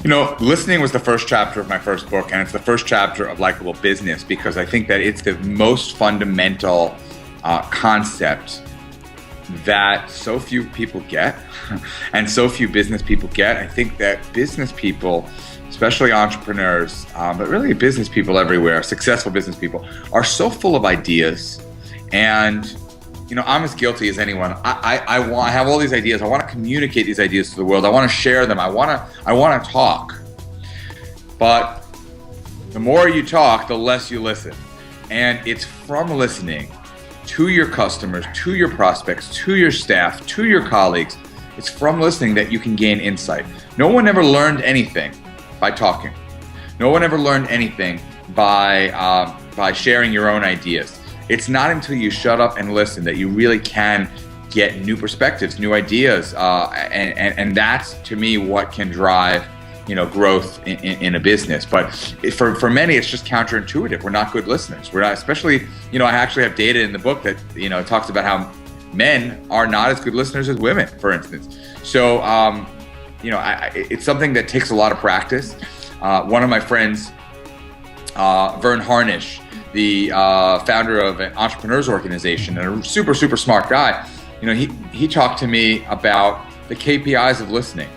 Listening was the first chapter of my first book, and it's the first chapter of Likeable Business, because I think that it's the most fundamental concept that so few people get and so few business people get. I think that business people, especially entrepreneurs, but really business people everywhere, successful business people, are so full of ideas. And I'm as guilty as anyone. I have all these ideas. I want to communicate these ideas to the world. I want to share them. I want to talk. But the more you talk, the less you listen. And it's from listening to your customers, to your prospects, to your staff, to your colleagues. It's from listening that you can gain insight. No one ever learned anything by talking. No one ever learned anything by sharing your own ideas. It's not until you shut up and listen that you really can get new perspectives, new ideas, and that's, to me, what can drive growth in a business. But for many, it's just counterintuitive. We're not good listeners. We're not, especially, I actually have data in the book that, talks about how men are not as good listeners as women, for instance. So, it's something that takes a lot of practice. One of my friends, Vern Harnish, the founder of an entrepreneurs organization and a super, super smart guy, he talked to me about the KPIs of listening,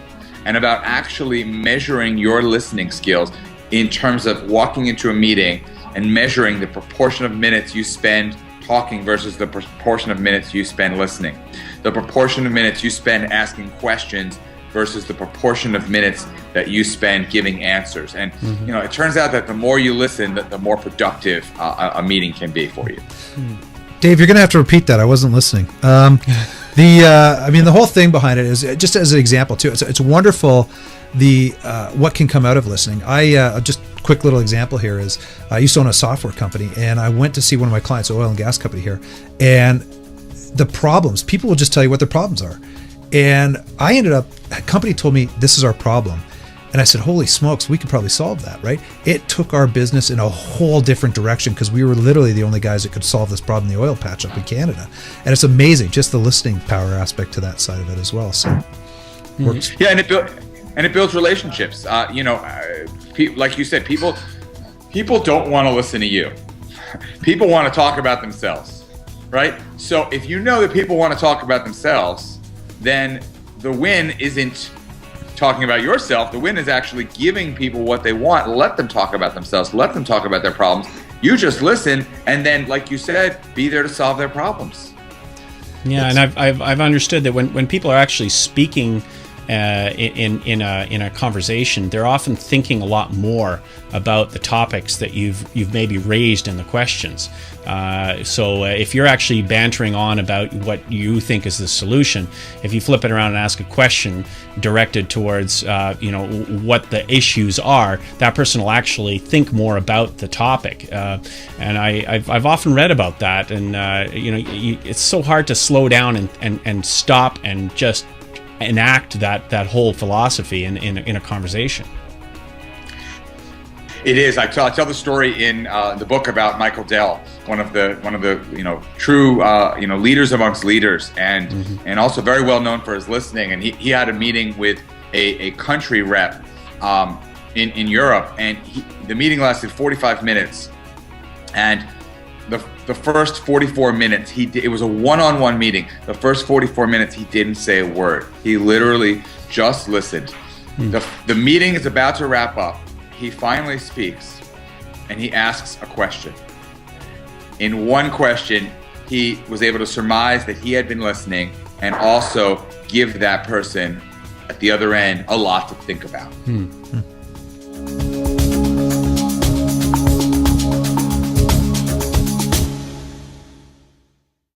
and about actually measuring your listening skills in terms of walking into a meeting and measuring the proportion of minutes you spend talking versus the proportion of minutes you spend listening, the proportion of minutes you spend asking questions versus the proportion of minutes that you spend giving answers. And it turns out that the more you listen, the more productive a meeting can be for you. Dave, you're going to have to repeat that. I wasn't listening. The whole thing behind it is, just as an example too, it's wonderful what can come out of listening. Just quick little example here is, I used to own a software company, and I went to see one of my clients, an oil and gas company here, and the problems, people will just tell you what their problems are. And a company told me, this is our problem. And I said, holy smokes, we could probably solve that, right? It took our business in a whole different direction, because we were literally the only guys that could solve this problem in the oil patch up in Canada. And it's amazing, just the listening power aspect to that side of it as well. So, works. Yeah, and it builds relationships. Like you said, people don't want to listen to you. People want to talk about themselves, right? So if you know that people want to talk about themselves, then the win isn't talking about yourself. The win is actually giving people what they want. Let them talk about themselves. Let them talk about their problems. You just listen, and then, like you said, be there to solve their problems. Yeah, and I've understood that when people are actually speaking in a conversation, they're often thinking a lot more about the topics that you've maybe raised in the questions. So if you're actually bantering on about what you think is the solution, if you flip it around and ask a question directed towards what the issues are, that person will actually think more about the topic. And I've often read about that, and it's so hard to slow down and stop and just enact that whole philosophy in a conversation. It is. I tell the story in the book about Michael Dell, one of the true leaders amongst leaders, and also very well known for his listening. And he had a meeting with a country rep in Europe, and the meeting lasted 45 minutes, and the first 44 minutes, it was a one-on-one meeting. The first 44 minutes, he didn't say a word. He literally just listened. The meeting is about to wrap up. He finally speaks, and he asks a question. In one question, he was able to surmise that he had been listening, and also give that person at the other end a lot to think about.